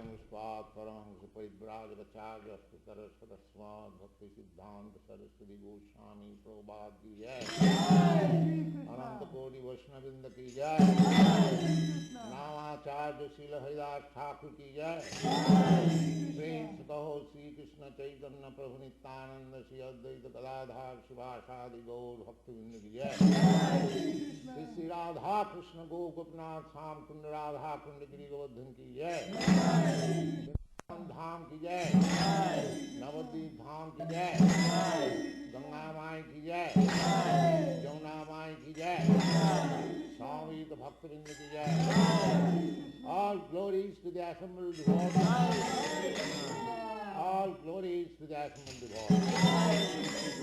Muspat Paramahamsa Paribrajacharya Saraswati Bhaktisiddhanta Sarasvati Goswami Prabhupada ki jai. Ananta Koti Vaishnavrinda ki jai. Namacharya Srila Haridas Thakur ki jai. Prince Kaho Sri Krishna Chaitanya Prabhu Nityananda Sri Advaita Gadadhar Shivasadi Gaur Bhaktivedanta ki jai. Sri Radha Krishna Gopinath Sam Kunda Radha Kunda Giri Govardhan ki jai. धाम की जय, नवद्वीप धाम की जय, गंगा माई की जय, जमुना माई की जय, स्वामी भक्तवृंद की जय. All glories to the assembled devotees. All glories to the assembled devotees.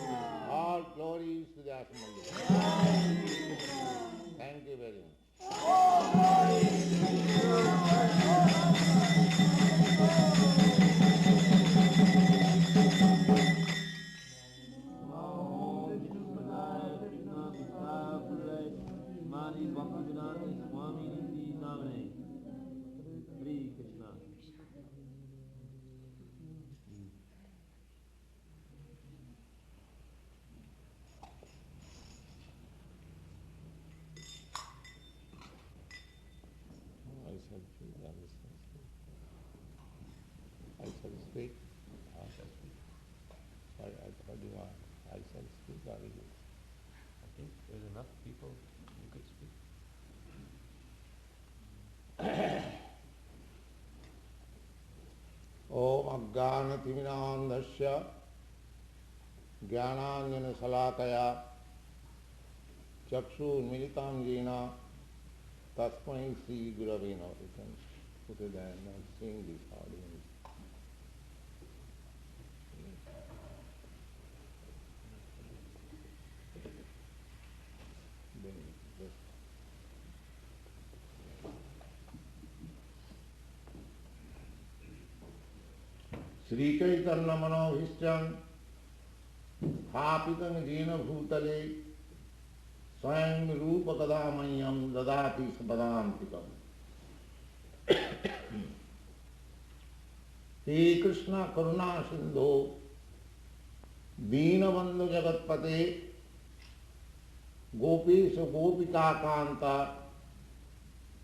All glories to the assembled devotees. Thank you very much. Bhaktivedanta Swami Prabhupada. Hare Krishna. I shall speak. I thought you are. I shall speak. I think there's enough people who could speak. Om Ajnanatimirandhasya Jnananjana Salakaya Chakshurmilitam Jena Tasmai Sri Gurave Namaha. You can put it there and sing this audience. Sri Chaitanya Manobhishtam Thapitam Jena Bhutale Swayam Rupa Kadamayam Dadati Sapadantikam. He Krishna Karuna Sindho Deenabandhu Jagatpate Gopesha Gopika Kanta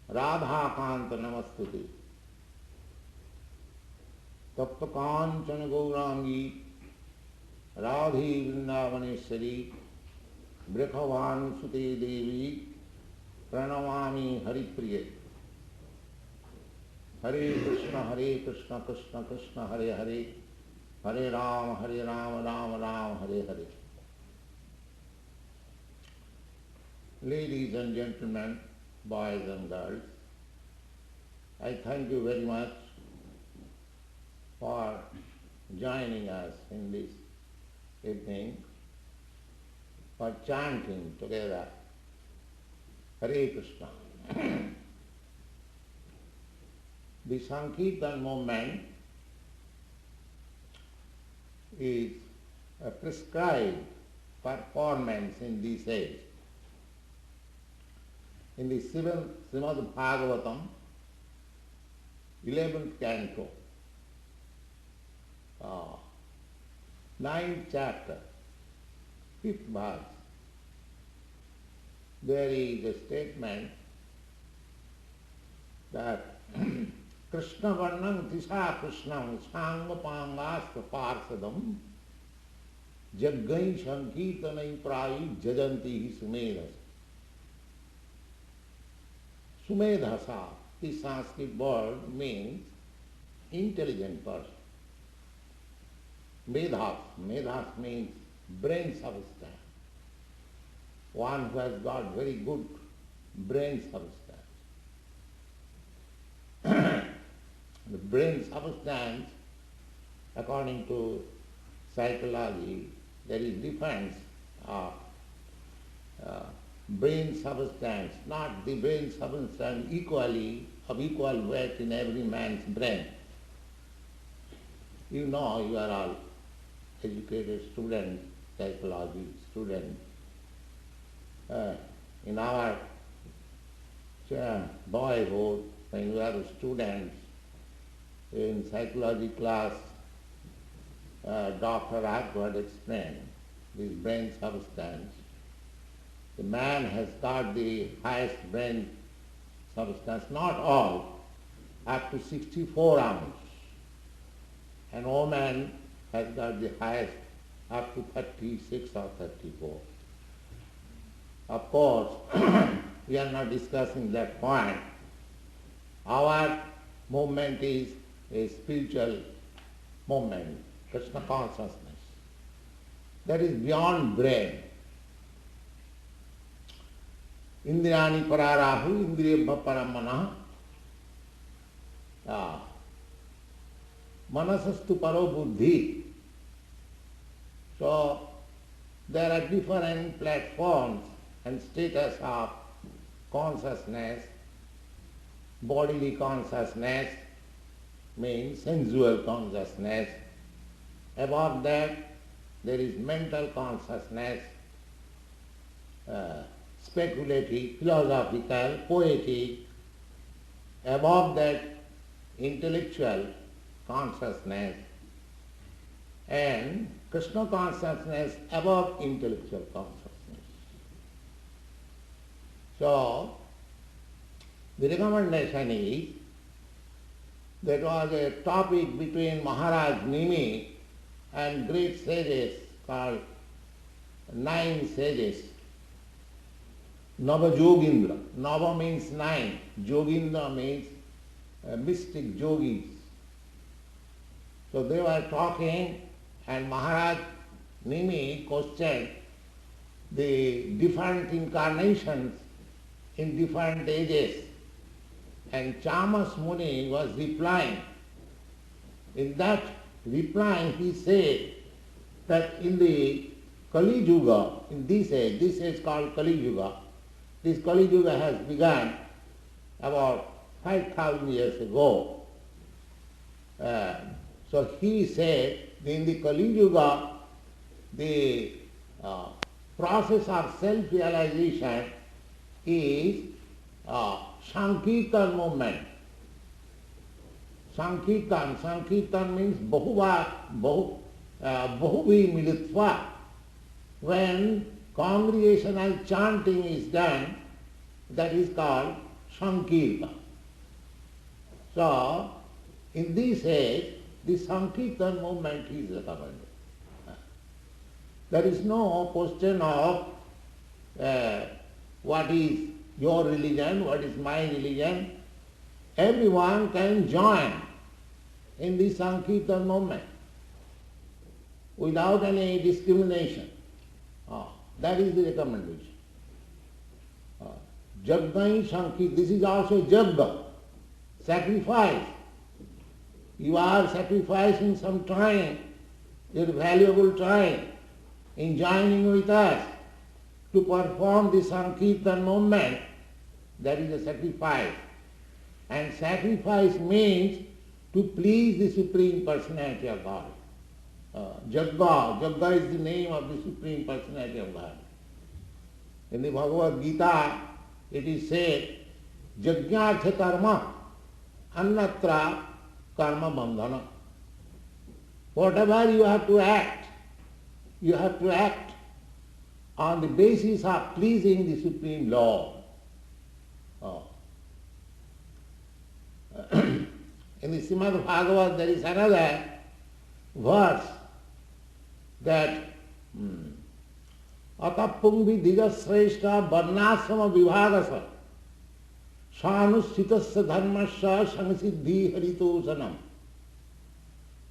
Radha Kanta Namastute. Tapta Kanchana Gaurangi Radhi Vrndavaneswari Brikhavan Sute Devi Pranamami Haripriye. Hare Krishna Krishna Krishna Hare Hare Hare Rama Rama Rama Hare Hare. Ladies and gentlemen, boys and girls, I thank you very much for joining us in this evening for chanting together Hare Krishna. The Sankirtan movement is a prescribed performance in this age. In the Srimad Bhagavatam, 11th canto, 9th chapter, 5th verse, there is a statement that Krishna Varnam Tisha Krishnam Sangha Pangasta Parsadam Jaggai Sankirtanai Prayi Jajanti Sumedhasa. Sumedhasa, this Sanskrit word means intelligent person. Medhas means brain substance. One who has got very good brain substance. The brain substance, according to psychology, there is difference of brain substance, not the brain substance equally of equal weight in every man's brain. You know, you are all educated students, psychology students. In our boyhood, when we were students, in psychology class, Dr. Radha explained this brain substance. The man has got the highest brain substance, not all, up to 64 ounce. And woman has got the highest up to 36 or 34. Of course, we are not discussing that point. Our movement is a spiritual movement, Krishna consciousness. That is beyond brain. Indrani pararahu, indriyabha paramana. Manasastu paro buddhi. So there are different platforms and status of consciousness. Bodily consciousness means sensual consciousness. Above that there is mental consciousness, speculative, philosophical, poetic. Above that intellectual consciousness, and Krishna consciousness above intellectual consciousness. So, the recommendation is, that was a topic between Maharaj Nimi and great sages called 9 sages. Nava Jogindra. Nava means 9. Jogindra means mystic yogis. So they were talking, and Maharaj Nimi questioned the different incarnations in different ages. And Chamas Muni was replying. In that replying he said that in the Kali Yuga, in this age called Kali Yuga, this Kali Yuga has begun about 5,000 years ago. So he said, in the Kali Yuga, the process of self-realization is Sankirtan movement. Sankirtan means Bahuvi Militva. When congregational chanting is done, that is called Sankirtan. So, in this age, the Sankirtan movement is recommended. There is no question of what is your religion, what is my religion. Everyone can join in the Sankirtan movement without any discrimination. That is the recommendation. Jaggai Sankirtan, this is also Jagga, sacrifice. You are sacrificing some time, your valuable time, in joining with us to perform the Sankirtan movement. That is a sacrifice. And sacrifice means to please the Supreme Personality of God. Jagga is the name of the Supreme Personality of God. In the Bhagavad Gita, it is said, Jajñartha karma, annatra karma bandhana. Whatever you have to act on the basis of pleasing the Supreme Lord. In the Srimad Bhagavatam there is another verse that Atapungvi dijasreshta varnasama vibhagasa sanusitasya dharmasya samasiddhi haritosanam.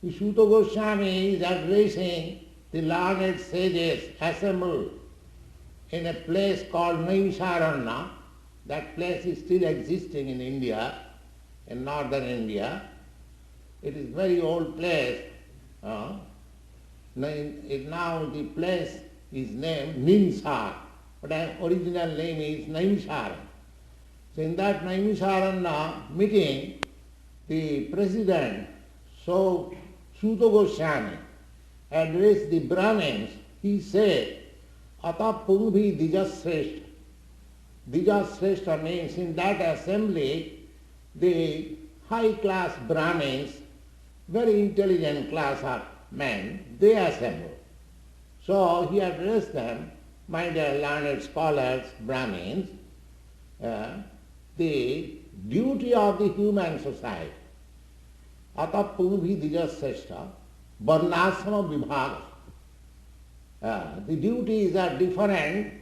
Suta Goswami is addressing the learned sages assembled in a place called Naimisharanya. That place is still existing in India, in northern India. It is very old place. Now the place is named Nimsar, but the original name is Naimisharanya. So in that Naimisharanya meeting, the president, so Suta Goswami, addressed the Brahmins. He said, Ata Pungvi Dijasreshta. Dijasreshta means in that assembly, the high class Brahmins very intelligent class of men, they assembled. So he addressed them, my dear learned scholars, Brahmins, the duty of the human society, atapurvi dijaseshta, varnasana vibhaga. The duties are different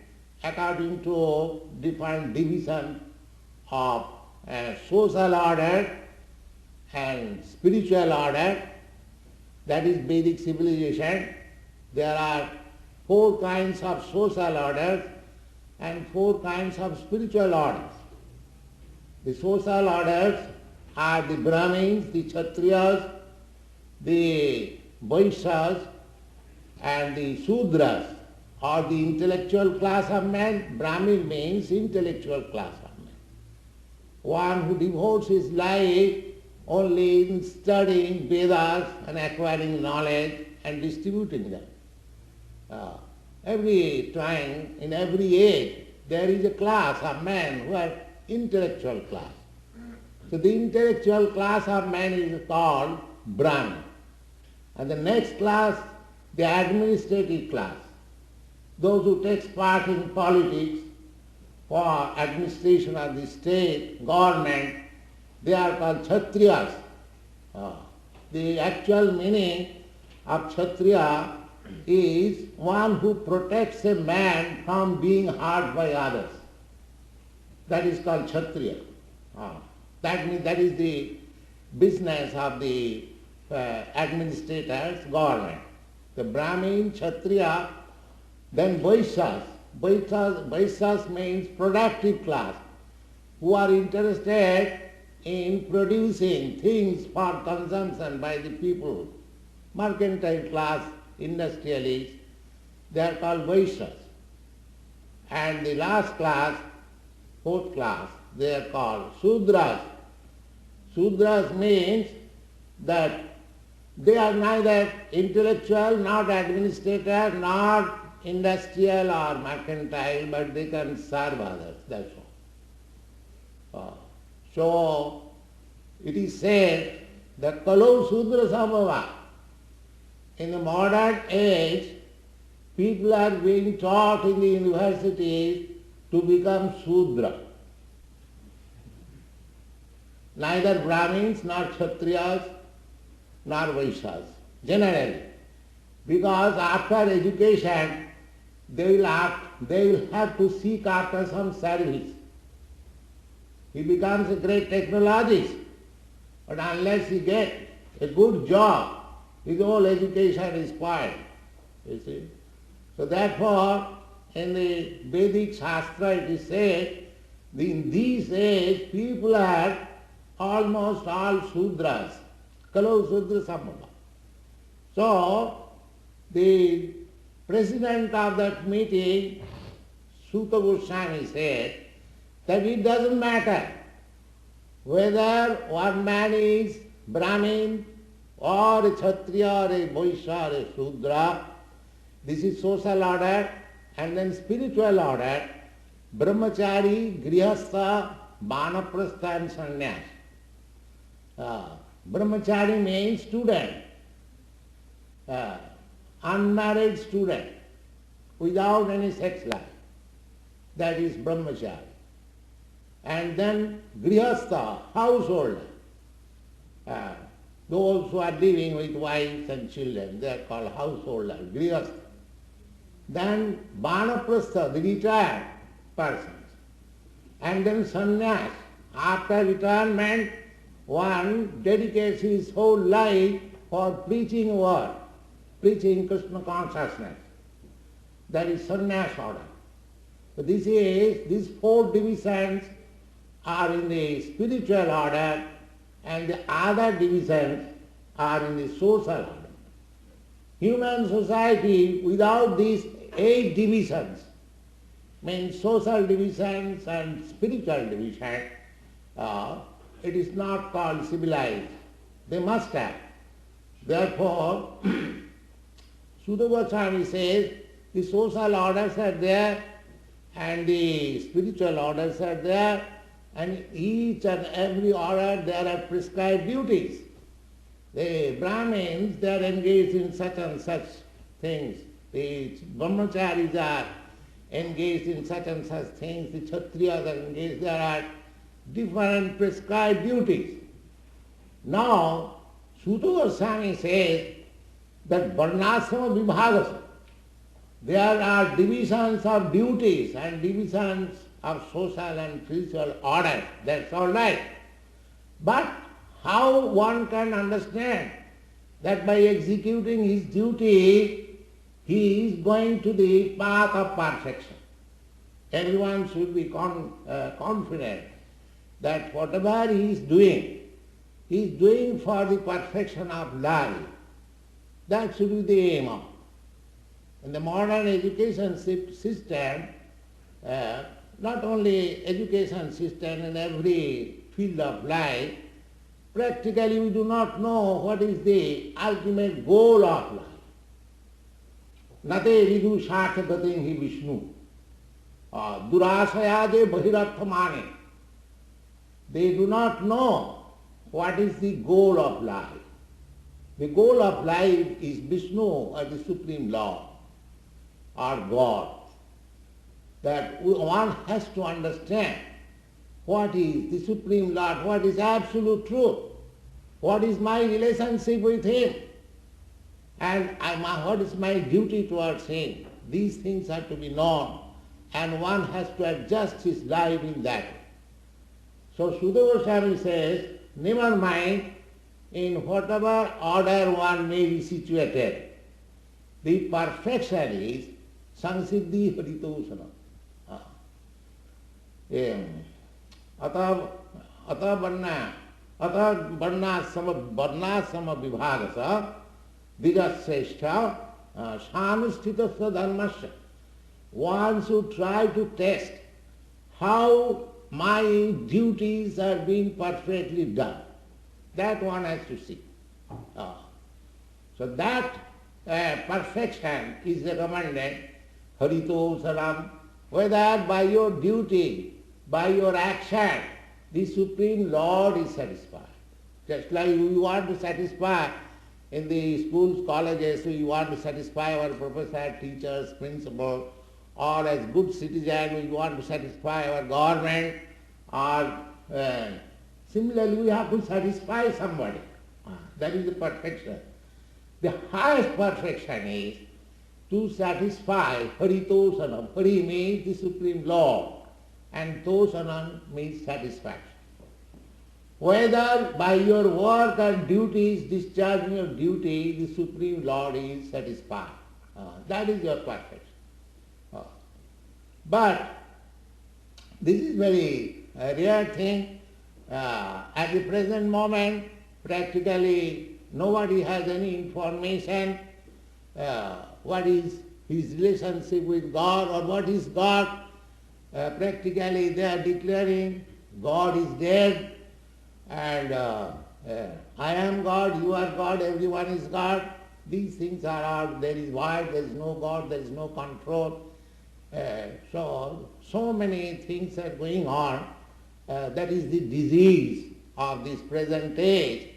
according to different division of social order and spiritual order. That is Vedic civilization. There are 4 kinds of social orders and 4 kinds of spiritual orders. The social orders are the Brahmins, the Kshatriyas, the Vaishyas, and the Sudras, or the intellectual class of men. Brahmin means intellectual class of men. One who devotes his life only in studying Vedas and acquiring knowledge and distributing them. Every time, in every age, there is a class of men who are intellectual class. So the intellectual class of men is called Brahmin. And the next class, the administrative class. Those who take part in politics for administration of the state, government, they are called Kshatriyas. The actual meaning of Kshatriya is one who protects a man from being hurt by others. That is called Kshatriya. That means that is the business of the administrators, government. The Brahmin, Kshatriya, then Vaishyas. Vaishyas means productive class, who are interested in producing things for consumption by the people. Mercantile class, industrialists, they are called Vaishyas. And the last class, 4th class, they are called Sudras. Sudras means that they are neither intellectual, not administrator, not industrial or mercantile, but they can serve others, that's all. So, it is said that Kalau Sudra Samava. In the modern age, people are being taught in the universities to become Sudra. Neither Brahmins, nor Kshatriyas, nor Vaishyas, generally. Because after education, they will have to seek after some service. He becomes a great technologist, but unless he gets a good job, his whole education is spoiled, you see. So therefore, in the Vedic Shastra it is said, in these age, people are almost all Sudras, Kalau Sudra Samava. So, the president of that meeting, Suta Goswami, said that it doesn't matter whether one man is Brahmin or a Kshatriya or a Vaishya or a Sudra. This is social order, and then spiritual order, Brahmachari, Grihastha, Vanaprastha and Sannyasa. Brahmachari means student, unmarried student, without any sex life. That is Brahmachari. And then Grihastha, householder. Those who are living with wives and children, they are called householder, Grihastha. Then Vanaprastha, the retired persons. And then sannyas. After retirement, one dedicates his whole life for preaching word, preaching Krishna Consciousness. That is sannyas order. So these 4 divisions are in the spiritual order, and the other divisions are in the social order. Human society without these 8 divisions, means social divisions and spiritual divisions, it is not called civilized. They must have. Therefore, Suta Goswami says the social orders are there and the spiritual orders are there, and each and every order there are prescribed duties. The Brahmins, they are engaged in such and such things. The Brahmacharis are engaged in such and such things. The Kshatriyas are engaged. There are different prescribed duties. Now, Sutta Goswami says that Varnasrama Vibhagasa, there are divisions of duties and divisions of social and spiritual order. That's all right. But how one can understand that by executing his duty, he is going to the path of perfection? Everyone should be confident that whatever he is doing for the perfection of life. That should be the aim of. In the modern education system, not only education system in every field of life, practically we do not know what is the ultimate goal of life. Nate vidu shāthagatim hi Vishnu. Durāsayāde bahirarthamane. They do not know what is the goal of life. The goal of life is Vishnu or the Supreme Lord or God. That one has to understand what is the Supreme Lord, what is absolute truth, what is my relationship with Him, and what is my duty towards Him. These things are to be known, and one has to adjust his life in that way. So Sutta Goswami says, never mind in whatever order one may be situated, the perfection is samsiddhi haritosana. अतः वर्णाश्रम विभाग से दिगश्रेष्ठ सानुष्ठित धर्मस्य. One should try to test how my duties are being perfectly done. That one has to see. So that perfection is recommended, harito saram, whether by your duty, by your action, the Supreme Lord is satisfied. Just like we want to satisfy in the schools, colleges, we want to satisfy our professor, teachers, principal, or as good citizens, we want to satisfy our government, or similarly we have to satisfy somebody. That is the perfection. The highest perfection is to satisfy Haritosanam. Hari means the Supreme Lord, and Tosanam means satisfaction. Whether by your work and duties, discharging your duty, the Supreme Lord is satisfied. That is your perfection. But this is very rare thing. At the present moment, practically nobody has any information what is his relationship with God or what is God. Practically they are declaring God is dead and I am God, you are God, everyone is God. These things are all, there is void, there is no God, there is no control. So many things are going on. That is the disease of this present age,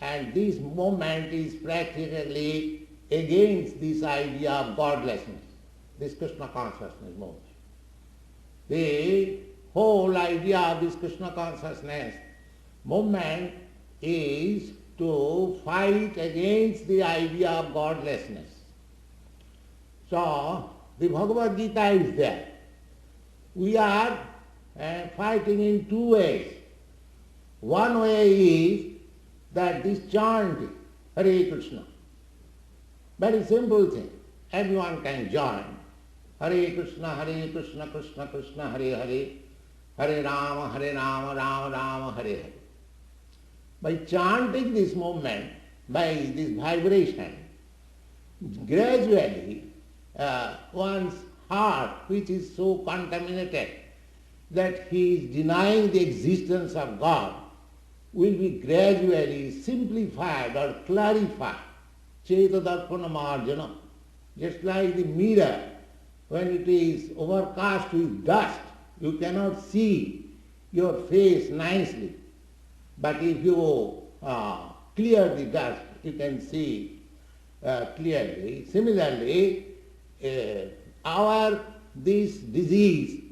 and this movement is practically against this idea of godlessness, this Krishna consciousness movement. The whole idea of this Krishna consciousness movement is to fight against the idea of godlessness. So, the Bhagavad Gita is there. We are fighting in two ways. One way is that this chanting, Hare Krishna, very simple thing. Everyone can join. Hare Krishna, Krishna Krishna, Hare Hare, Hare Rama, Rama Rama, Hare Hare. By chanting this movement, by this vibration, gradually one's heart, which is so contaminated that he is denying the existence of God, will be gradually simplified or clarified. Chetadarpana marjana. Just like the mirror, when it is overcast with dust, you cannot see your face nicely. But if you clear the dust, you can see clearly. Similarly, this disease,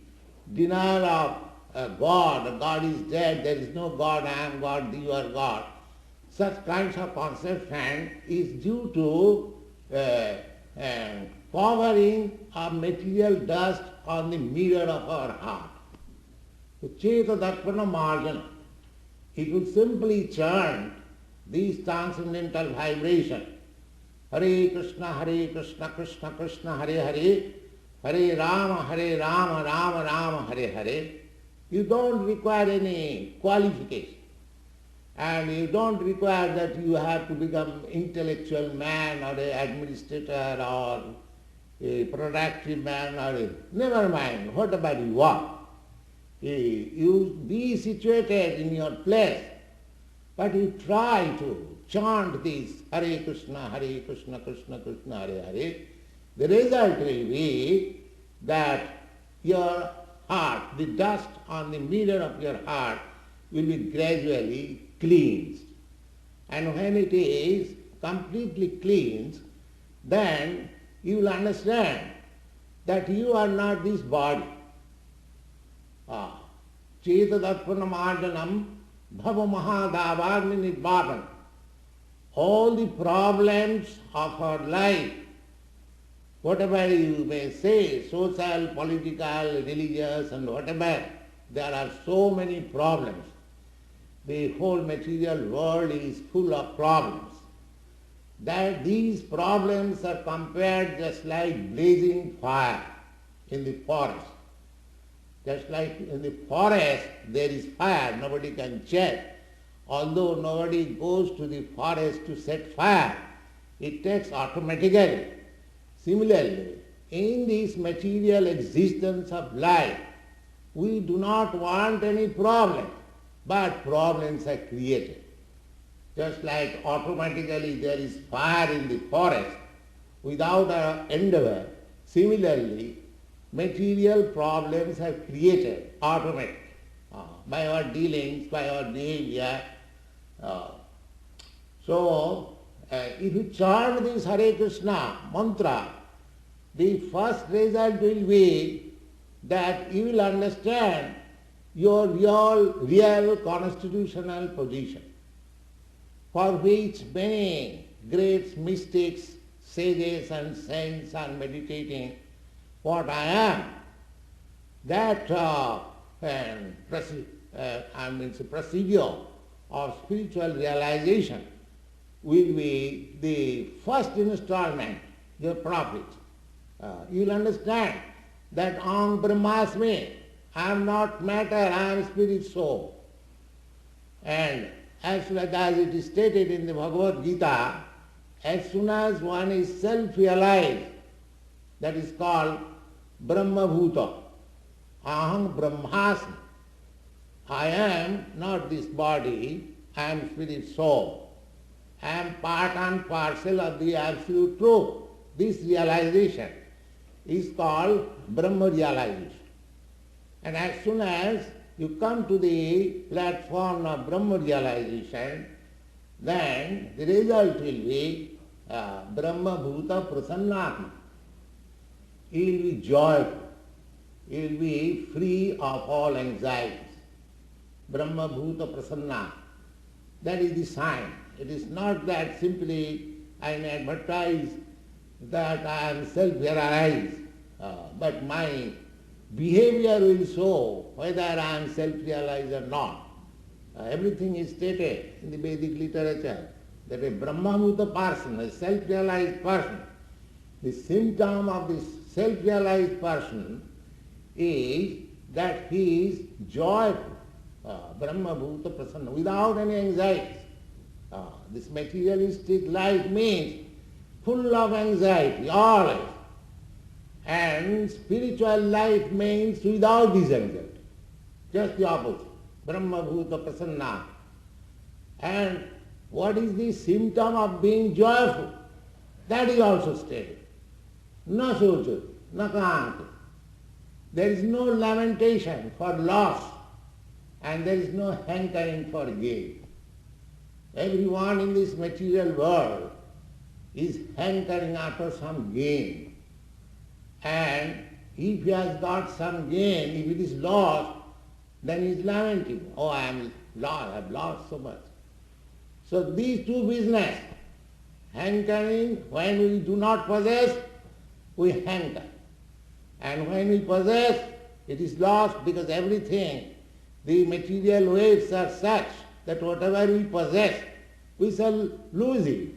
denial of God is dead, there is no God, I am God, you are God, such kinds of conception is due to covering of material dust on the mirror of our heart. So, Cheta Darpana Marjana, it will simply chant these transcendental vibration. Hare Krishna, Krishna Krishna, Hare Hare, Hare Rama, Rama Rama, Hare Hare. You don't require any qualification. And you don't require that you have to become intellectual man or an administrator or a productive man or never mind, whatever you are. You be situated in your place, but you try to chant this Hare Krishna, Krishna Krishna, Hare Hare. The result will be that your heart, the dust on the mirror of your heart will be gradually cleansed. And when it is completely cleansed, then you will understand that you are not this body. Cheta Darpana Marjanam Bhava Mahadavarni Nidvapan. All the problems of our life, whatever you may say, social, political, religious and whatever, there are so many problems. The whole material world is full of problems. That these problems are compared just like blazing fire in the forest. Just like in the forest there is fire, nobody can check. Although nobody goes to the forest to set fire, it takes automatically. Similarly, in this material existence of life, we do not want any problem, but problems are created. Just like automatically there is fire in the forest, without our endeavor, similarly, material problems are created automatically by our dealings, by our behavior. If you chant this Hare Krishna mantra, the first result will be that you will understand your real constitutional position, for which many great mystics, sages and saints are meditating. What I am, that procedure of spiritual realization will be the first installment, your profit. You will understand that Aham Brahmasmi, I am not matter, I am spirit soul. And as it is stated in the Bhagavad Gita, as soon as one is self-realized, that is called Brahma Bhuta, Aham Brahmasmi. I am not this body, I am spirit soul. I am part and parcel of the absolute truth. This realization is called Brahma realization. And as soon as you come to the platform of Brahma realization, then the result will be Brahma Bhuta Prasannatma. You will be joyful. You will be free of all anxieties. Brahma Bhuta Prasanna. That is the sign. It is not that simply I advertise that I am self-realized, but my behavior will show whether I am self-realized or not. Everything is stated in the Vedic literature that a Brahma-bhuta person, a self-realized person, the symptom of this self-realized person is that he is joyful, Brahma-bhuta prasanna, without any anxiety. This materialistic life means full of anxiety, always. And spiritual life means without this anxiety. Just the opposite. Brahma Bhuta Prasanna. And what is the symptom of being joyful? That is also stated. Na sochati, na kahanti. There is no lamentation for loss, and there is no hankering for gain. Everyone in this material world is hankering after some gain. And if he has got some gain, if it is lost, then he is lamenting. Oh, I am lost, I have lost so much. So these two business, hankering, when we do not possess, we hanker. And when we possess, it is lost because everything, the material waves are such that whatever we possess, we shall lose it.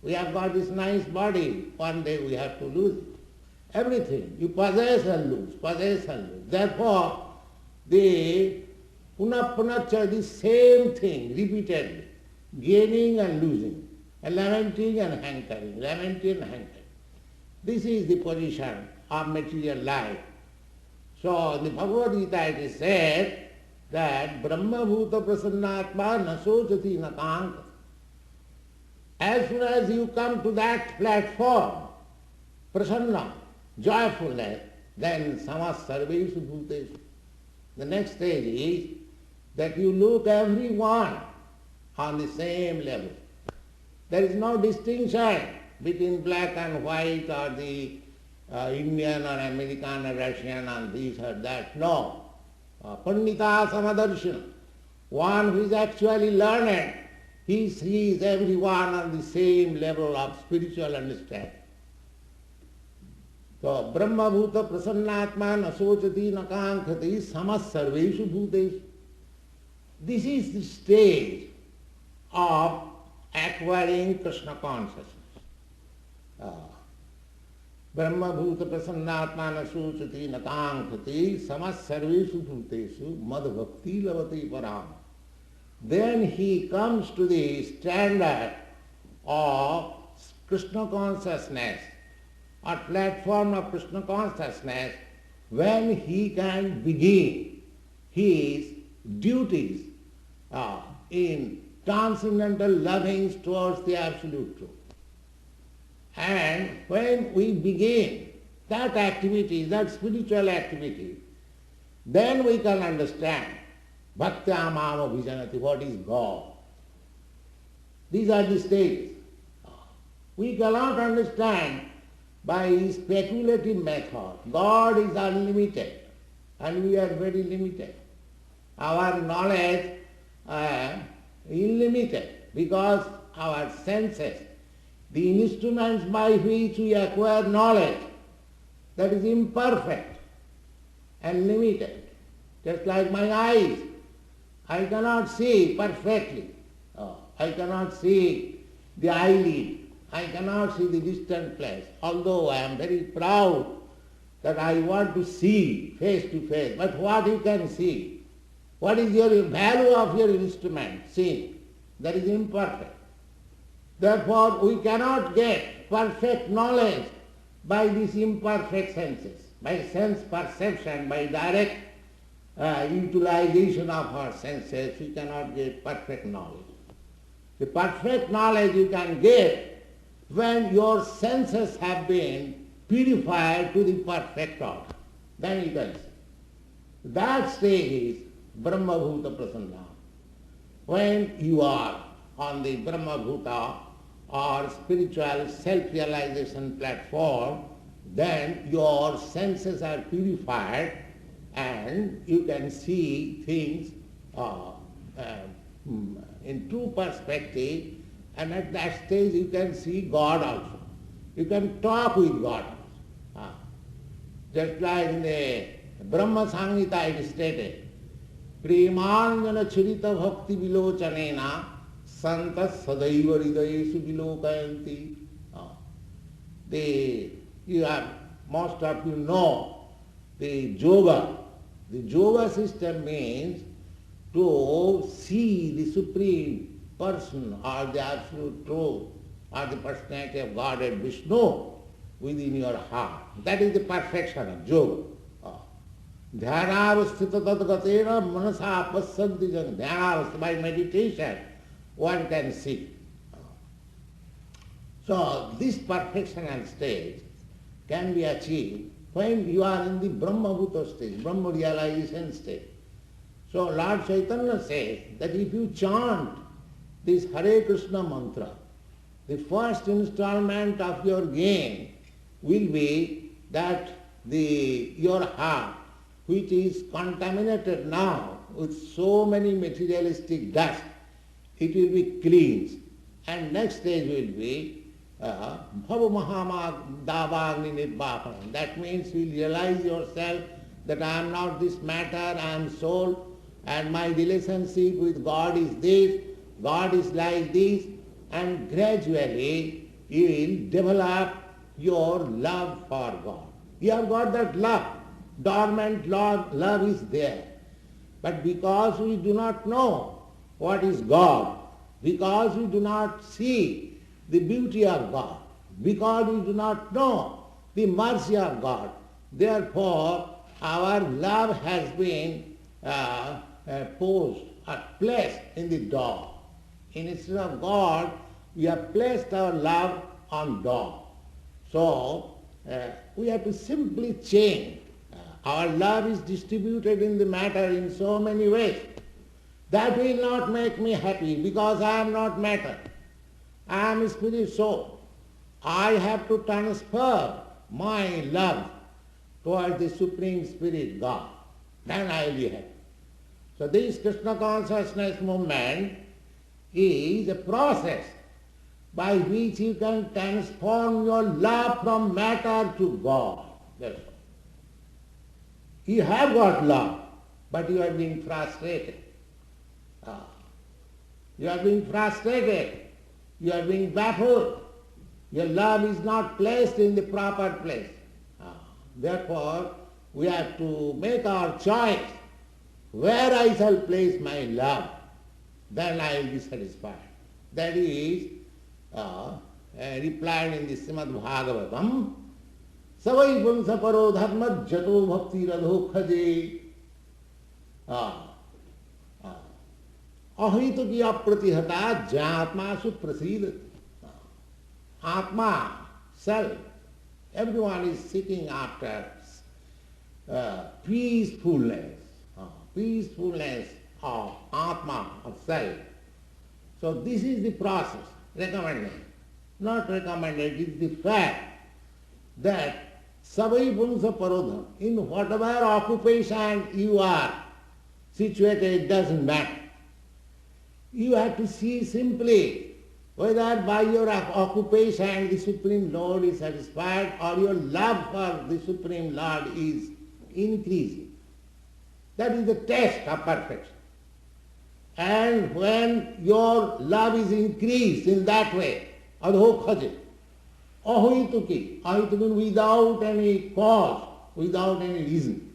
We have got this nice body, one day we have to lose it. Everything, you possess and lose, possess and lose. Therefore, the punapunacha, the same thing repeatedly, gaining and losing, and lamenting and hankering, lamenting and hankering. This is the position of material life. So in the Bhagavad Gita it is said that Brahma Bhuta Prasannatma Nasojati Nakanka. As soon as you come to that platform, prasanna, joyfulness, then samas sarveshu bhuteshu. The next stage is that you look everyone on the same level. There is no distinction between black and white or the Indian or American or Russian and this or that. No. Pandita samadarshana. One who is actually learned, he sees everyone on the same level of spiritual understanding. So, Brahma Bhuta Prasannatma Nasojati Nakankhati Samas Sarveshu Bhuteshu. This is the stage of acquiring Krishna consciousness. Brahma Bhuta Prasannatma Nasojati Nakankhati Samas Sarveshu Bhuteshu Mad Bhakti Lavati Param. Then he comes to the standard of Krishna consciousness, or platform of Krishna consciousness, when he can begin his duties in transcendental lovings towards the Absolute Truth. And when we begin that activity, that spiritual activity, then we can understand Bhaktya Mama Vijanati, what is God. These are the stages. We cannot understand by speculative method. God is unlimited and we are very limited. Our knowledge unlimited because our senses, the instruments by which we acquire knowledge, that is imperfect and limited. Just like my eyes, I cannot see perfectly. I cannot see the eyelid. I cannot see the distant place. Although I am very proud that I want to see face to face. But what you can see? What is your value of your instrument? Seeing. That is imperfect. Therefore, we cannot get perfect knowledge by these imperfect senses, by sense perception, by direct utilization of our senses, we cannot get perfect knowledge. The perfect knowledge you can get when your senses have been purified to the perfect order. Then you can see. That stage is Brahma Bhuta Prasanna. When you are on the Brahma Bhuta or spiritual self-realization platform, then your senses are purified and you can see things in true perspective, and at that stage you can see God also. You can talk with God also. Just like in the Brahma Samhita it is stated, Premanjana Chirita Bhakti Vilochanena Santas Sadaiva Hridayeshu Vilokayanti. Most of you know the yoga. The yoga system means to see the Supreme Person or the Absolute Truth or the personality of Godhead Vishnu within your heart. That is the perfection of yoga. Dhyanavasthita tadgatena manasa pasyanti jan. Dhyanavasthita, by meditation, one can see. So this perfectional stage can be achieved when you are in the Brahma Bhuta stage, Brahma realization stage. So Lord Chaitanya says that if you chant this Hare Krishna mantra, the first installment of your gain will be that your heart, which is contaminated now with so many materialistic dust, it will be cleansed. And next stage will be Bhava Mahamag Davagni Nirvapanam. That means you realize yourself that I am not this matter, I am soul, and my relationship with God is this, God is like this, and gradually you will develop your love for God. You have got that love, dormant love is there. But because we do not know what is God, because we do not see the beauty of God, because we do not know the mercy of God, therefore our love has been posed or placed in the dog. Instead of God, we have placed our love on dog. So we have to simply change. Our love is distributed in the matter in so many ways. That will not make me happy because I am not matter. I am a spirit soul. I have to transfer my love towards the Supreme Spirit God. Then I will be happy. So this Krishna Consciousness movement is a process by which you can transform your love from matter to God. That's all. You have got love, but you are being frustrated. You are being frustrated. You are being baffled. Your love is not placed in the proper place. Therefore, we have to make our choice. Where I shall place my love, then I will be satisfied. That is replied in the Srimad Bhagavatam. Savai pumsa paro dharma jato bhakti radho khaje. Ahita ki apratihata jatmasu prasidati. Atma, self. Everyone is seeking after peacefulness. Peacefulness of Atma, of self. So this is the process recommended. Not recommended, it is the fact that savai pumsa parodham, in whatever occupation you are situated, it doesn't matter. You have to see simply whether by your occupation the Supreme Lord is satisfied or your love for the Supreme Lord is increasing. That is the test of perfection. And when your love is increased in that way, adho khaje, ahituki, ahituki without any cause, without any reason,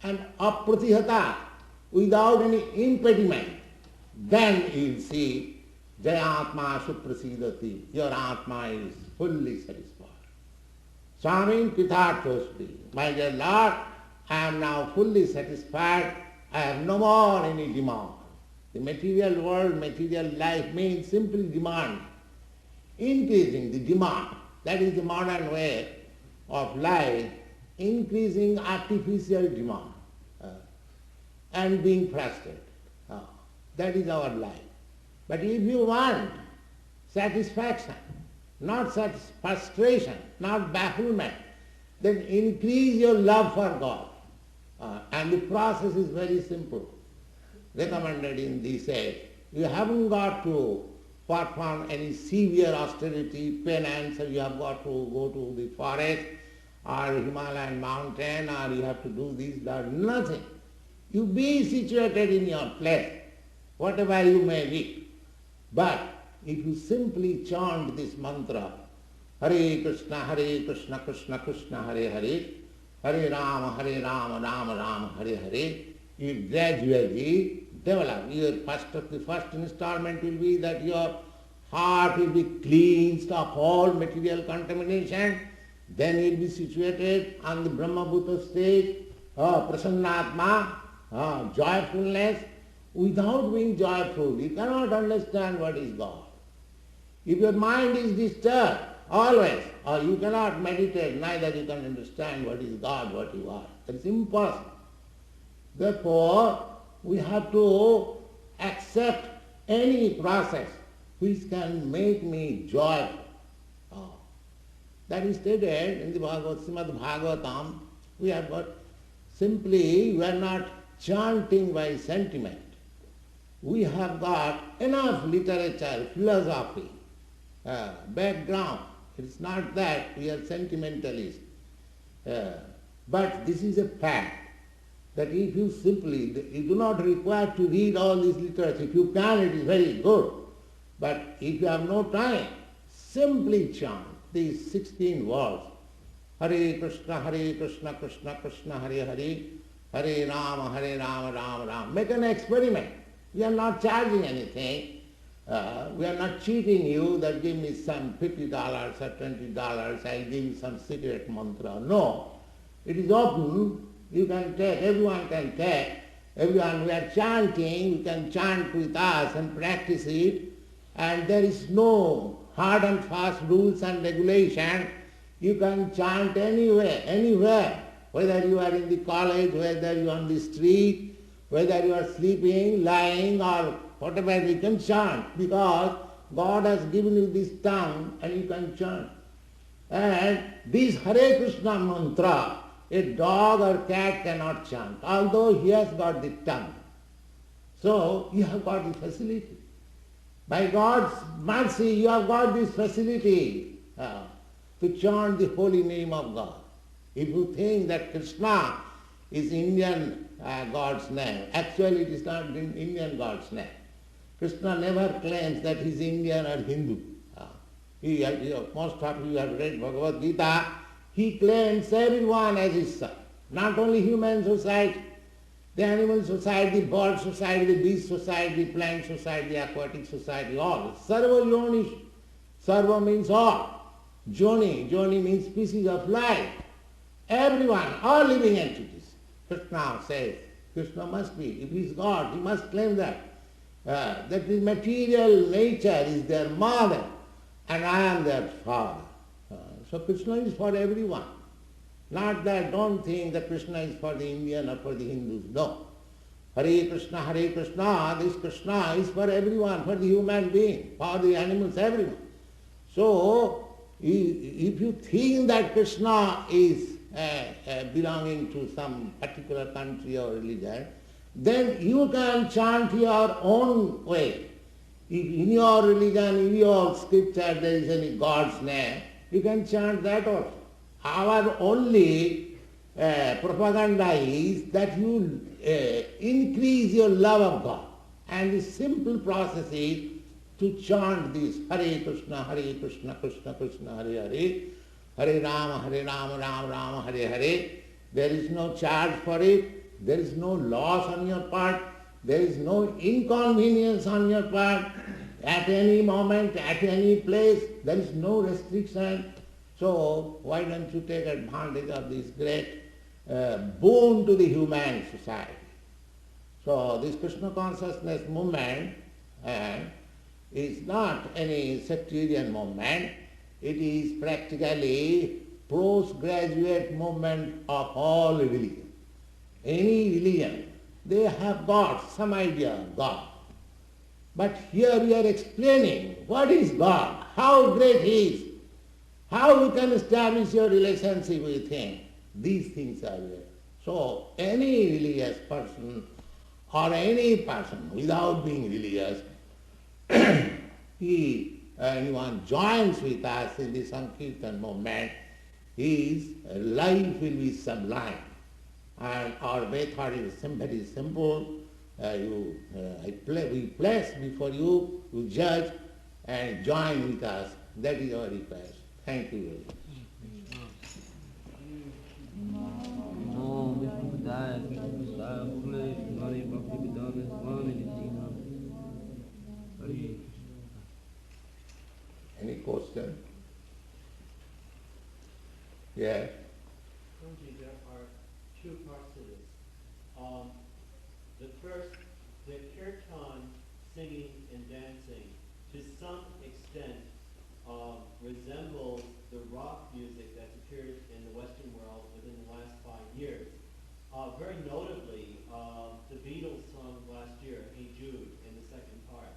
and apratihata, without any impediment, then you will see Jayatma Suprasidati, your Atma is fully satisfied. Swami Pitharthospi, my dear Lord, I am now fully satisfied, I have no more any demand. The material world, material life means simply demand, increasing the demand. That is the modern way of life, increasing artificial demand and being frustrated. That is our life. But if you want satisfaction, not frustration, not bafflement, then increase your love for God. And the process is very simple. Recommended in this age. You haven't got to perform any severe austerity, penance, or you have got to go to the forest or Himalayan mountain, or you have to do this, that, nothing. You be situated in your place, whatever you may be. But if you simply chant this mantra, Hare Krishna, Krishna Krishna, Hare Hare, Hare Rama, Rama Rama, Hare Hare, you gradually develop. The first installment will be that your heart will be cleansed of all material contamination. Then you will be situated on the Brahma-bhuta state, prasannatma, joyfulness. Without being joyful, you cannot understand what is God. If your mind is disturbed always, or you cannot meditate, neither you can understand what is God, what you are. It's impossible. Therefore, we have to accept any process which can make me joyful. Oh. That is stated in the Srimad Bhagavatam. We have got simply, we are not chanting by sentiment. We have got enough literature, philosophy, background. It's not that we are sentimentalists. But this is a fact, that if you simply, you do not require to read all this literature. If you can, it is very good. But if you have no time, simply chant these 16 words. Hare Krishna, Krishna Krishna, Hare Hare, Hare Rama, Rama Rama. Make an experiment. We are not charging anything. We are not cheating you that give me some $50 or $20, I'll give you some secret mantra. No. It is open. You can take, everyone can take. Everyone, we are chanting, you can chant with us and practice it. And there is no hard and fast rules and regulation. You can chant anywhere. Whether you are in the college, whether you are on the street, whether you are sleeping, lying, or whatever, you can chant, because God has given you this tongue and you can chant. And this Hare Krishna mantra, a dog or cat cannot chant, although he has got the tongue. So you have got the facility. By God's mercy, you have got this facility to chant the holy name of God. If you think that Krishna is Indian God's name, actually it is not Indian God's name. Krishna never claims that he is Indian or Hindu. Most of you have read Bhagavad Gita. He claims everyone as his son, not only human society, the animal society, the bird society, the beast society, the plant society, the aquatic society, all. Sarva yonish. Sarva means all. Joni means species of life. Everyone, all living entities. Krishna says, Krishna must be. If he is God, he must claim that. That the material nature is their mother and I am their father. So Krishna is for everyone. Not that, don't think that Krishna is for the Indian or for the Hindus. No. Hare Krishna, this Krishna is for everyone, for the human being, for the animals, everyone. So, if you think that Krishna is belonging to some particular country or religion, then you can chant your own way. If in your religion, in your scripture, there is any God's name, you can chant that also. Our only propaganda is that you increase your love of God. And the simple process is to chant this Hare Krishna, Krishna Krishna, Hare Hare, Hare Rama, Rama Rama, Hare Hare. There is no charge for it. There is no loss on your part. There is no inconvenience on your part. At any moment, at any place, there is no restriction. So why don't you take advantage of this great boon to the human society? So this Krishna consciousness movement is not any sectarian movement. It is practically postgraduate movement of all religion. Any religion, they have got some idea of God. But here we are explaining what is God, how great He is, how you can establish your relationship with Him. These things are there. So any religious person or any person without being religious, anyone joins with us in the Sankirtan movement, his life will be sublime. And our method is very simple. We place before you, you judge and join with us. That is our request. Thank you very much. Any question? Yeah. There are two parts to this. The first, the kirtan, singing and dancing, to some extent resembles the rock music that's appeared in the Western world within the last 5 years. Very notably, the Beatles song last year, Hey Jude, in the second part.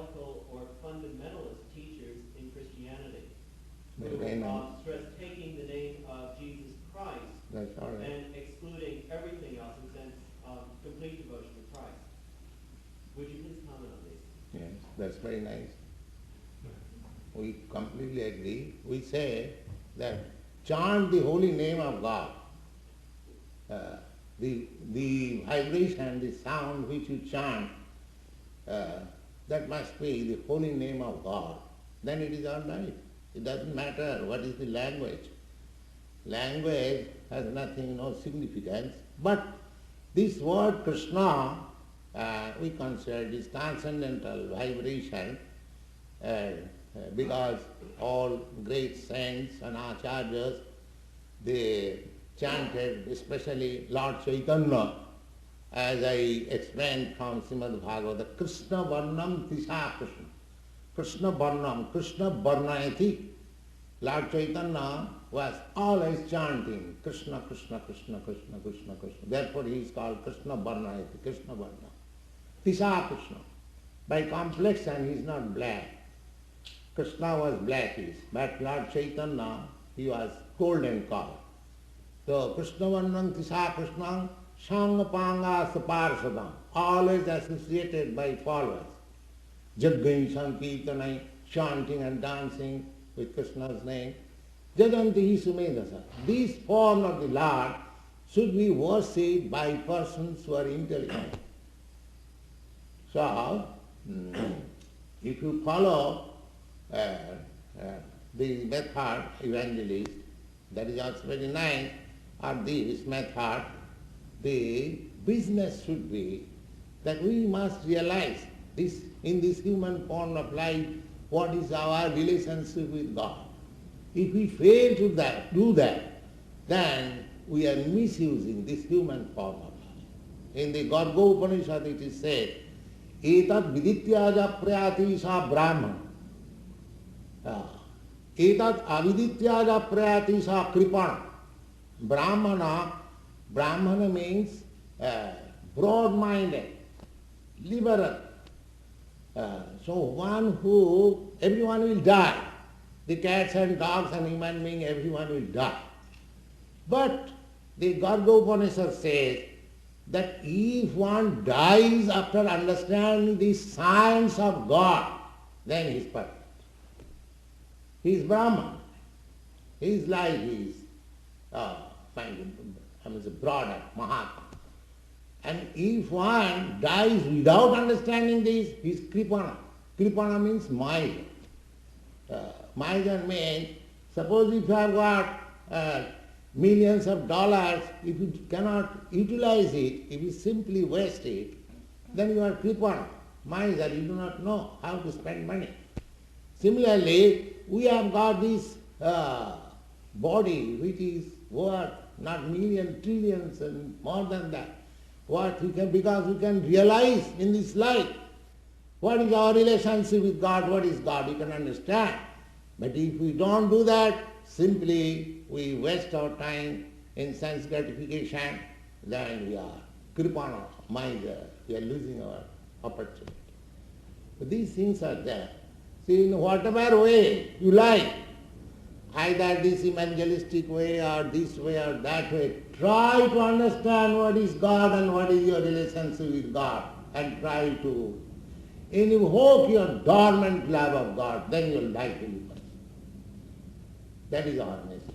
evangelical or fundamentalist teachers in Christianity who Very nice. stress taking the name of Jesus Christ That's all right. and excluding everything else and sense complete devotion to Christ. Would you please comment on this? Yes, that's very nice. We completely agree. We say that chant the holy name of God. The vibration, the sound which you chant, that must be the holy name of God. Then it is all right. It doesn't matter what is the language. Language has nothing, no significance. But this word Krishna, we consider it is transcendental vibration, because all great saints and acharyas, they chanted, especially Lord Chaitanya, as I explained from Srimad Bhagavatam, Krishna Varnam Tisha Krishna. Krishna Varnam, Krishna Varnayati. Lord Chaitanya was always chanting Krishna, Krishna, Krishna, Krishna, Krishna, Krishna. Therefore he is called Krishna Varnayati, Krishna Varnam. Tisha Krishna. By complexion he is not black. Krishna was blackish, but Lord Chaitanya, he was golden color. So Krishna Varnam Tisha Krishna Sangapanga Saparsadam, always associated by followers. Jaggai Sankirtanai, chanting and dancing with Krishna's name. Jaganti Sumedasa. This form of the Lord should be worshipped by persons who are intelligent. So, if you follow the method evangelist, that is also very nice, or this method, the business should be that we must realize this in this human form of life, what is our relationship with God. If we fail to do that, then we are misusing this human form of life. In the Garga Upanishad it is said, Etat vidityaja prayati sa brahman. Etat avidityaja prayati sa kripana. Brahmana means broad-minded, liberal. So one who, everyone will die. The cats and dogs and human beings, everyone will die. But the Garga Upanishad says that if one dies after understanding the science of God, then he is perfect. He is Brahman. His life is a broader, Mahatma. And if one dies without understanding this, he is Kripana. Kripana means miser. Miser means, suppose if you have got millions of dollars, if you cannot utilize it, if you simply waste it, then you are Kripana. Miser, you do not know how to spend money. Similarly, we have got this body which is worth not millions, trillions and more than that. Because we can realize in this life what is our relationship with God, what is God, we can understand. But if we don't do that, simply we waste our time in sense gratification, then we are kripana, miser, we are losing our opportunity. So these things are there. See, in whatever way you like, either this evangelistic way or this way or that way, try to understand what is God and what is your relationship with God, and try to invoke your dormant love of God, then your life will be perfect. That is our message.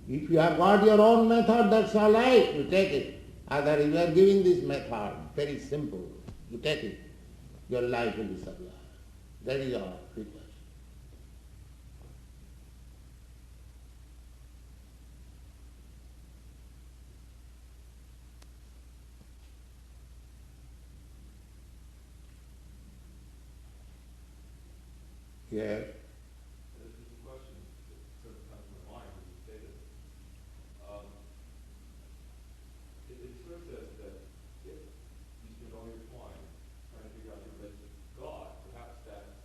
If you have got your own method, that's all right, you take it. Other, you are giving this method, very simple, you take it, your life will be sublime. That is our request. Yes. This is a question that sort of comes to my mind when you say this. It sort of says that if you spend all your time trying to figure out your relationship with God, perhaps that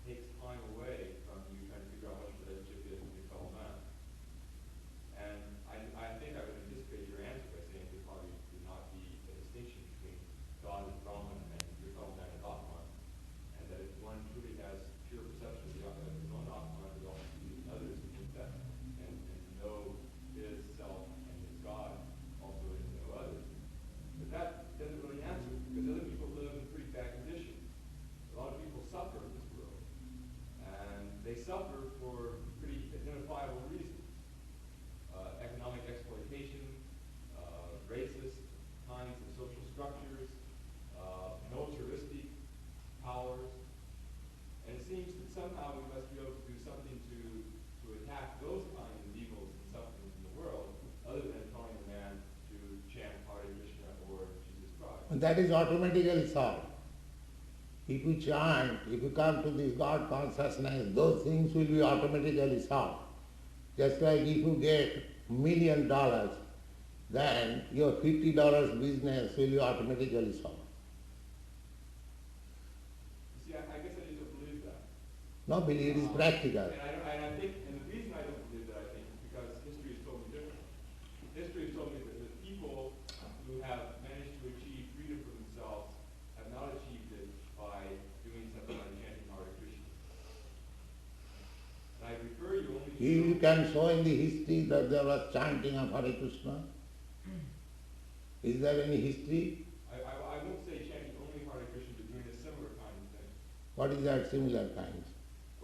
takes time away from you trying to figure out what your relationship is with your fellow man. And I think I would anticipate your answer by saying there probably would not be a distinction between God as Brahman and your fellow man as that is automatically solved. If you chant, if you come to this God consciousness, those things will be automatically solved. Just like if you get $1 million, then your $50 business will be automatically solved. You see, I guess I just don't believe that. No, believe it is practical. And I think, and the reason I don't believe that, I think, is because history has told me different. History has told me that the people who have managed to achieve freedom for themselves have not achieved it by doing something like chanting Hare Krishna. And I refer you only to... You can show in the history that there was chanting of Hare Krishna. Is there any history? I won't say chanting only Hare Krishna, but doing a similar kind of thing. What is that similar kind?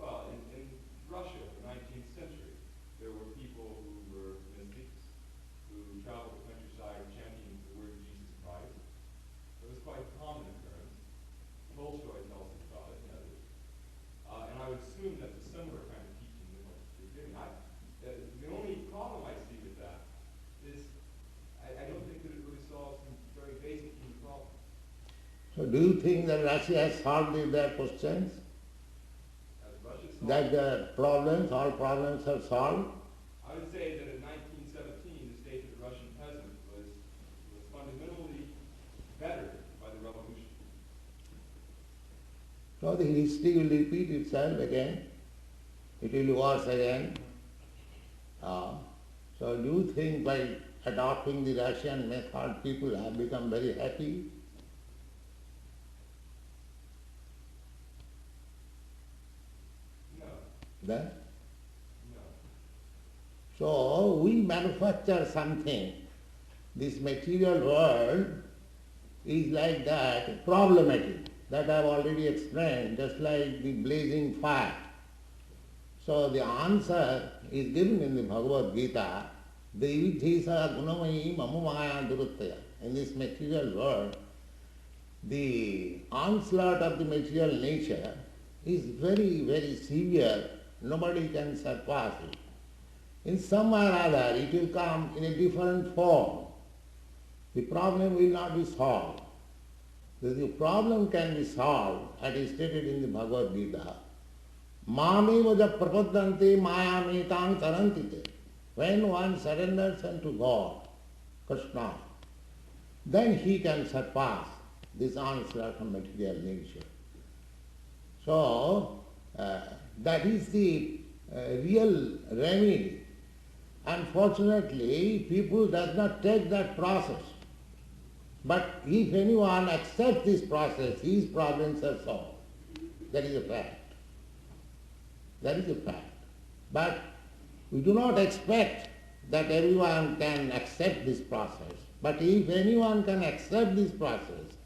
Well, in Russia, the 19th century, there were people who were mystics, who traveled the countryside chanting the word Jesus Christ. It was quite a common occurrence. Tolstoy tells us about it and others. And I would assume that's a similar kind of teaching than what you're giving. The only problem I see with that is I don't think that it really solves some very basic human problems. So do you think that Russia has solved their questions? As Russia solved, That the problems, all problems are solved? I would say that in 1917, the state of the Russian peasant was fundamentally bettered by the revolution. So the history will repeat itself again. It will be worse again. So do you think by adopting the Russian method, people have become very happy? No, Then? no. So we manufacture something. This material world is like that, problematic. That I have already explained, just like the blazing fire. So the answer is given in the Bhagavad Gita, Devitisa gunamayi mamumaya duruttaya. In this material world, the onslaught of the material nature is very, very severe. Nobody can surpass it. In some or other, it will come in a different form. The problem will not be solved. The problem can be solved, as is stated in the Bhagavad Gita. Mami vaja prapadante mayamitam tarantite. When one surrenders unto God, Krishna, then he can surpass this onslaught of material nature. So, that is the real remedy. Unfortunately, people does not take that process. But if anyone accepts this process, his problems are solved. That is a fact. That is a fact. But we do not expect that everyone can accept this process. But if anyone can accept this process,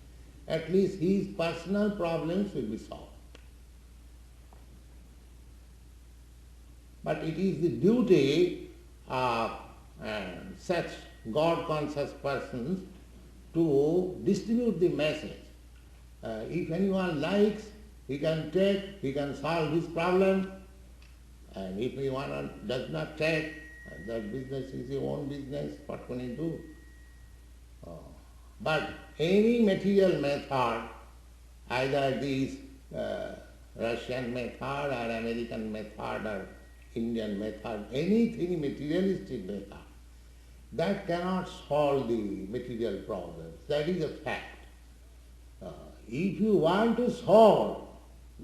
at least his personal problems will be solved. But it is the duty of such God-conscious persons to distribute the message. If anyone likes, he can take, he can solve his problem, and if anyone does not take, that business is his own business, what can he do? But any material method, either this Russian method or American method or Indian method, anything materialistic method, that cannot solve the material problems. That is a fact. If you want to solve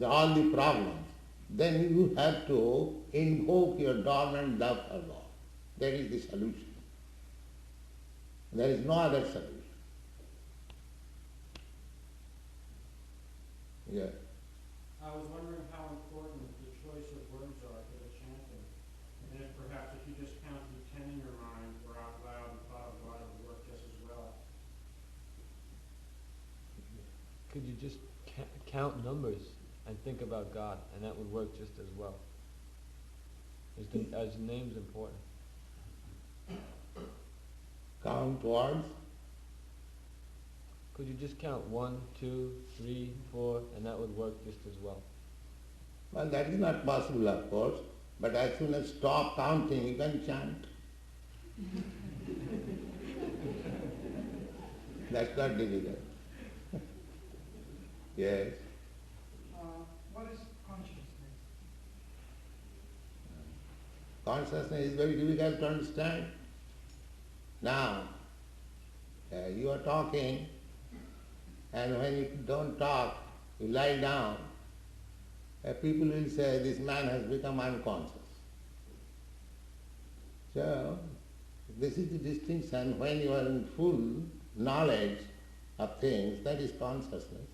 all the problems, then you have to invoke your dormant love for God. That is the solution. There is no other solution. Yeah. I was wondering how important the choice of words are for the chanting, and if perhaps if you just counted the 10 in your mind or out loud and thought of God, it would work just as well. Could you just count numbers and think about God, and that would work just as well? As the name's important. Count words. Could you just count 1, 2, 3, 4, and that would work just as well? Well, that is not possible, of course, but as soon as stop counting, you can chant. That's not difficult. Yes. What is consciousness? Consciousness is very difficult to understand. Now, you are talking, and when you don't talk, you lie down, people will say this man has become unconscious. So, this is the distinction. When you are in full knowledge of things, that is consciousness.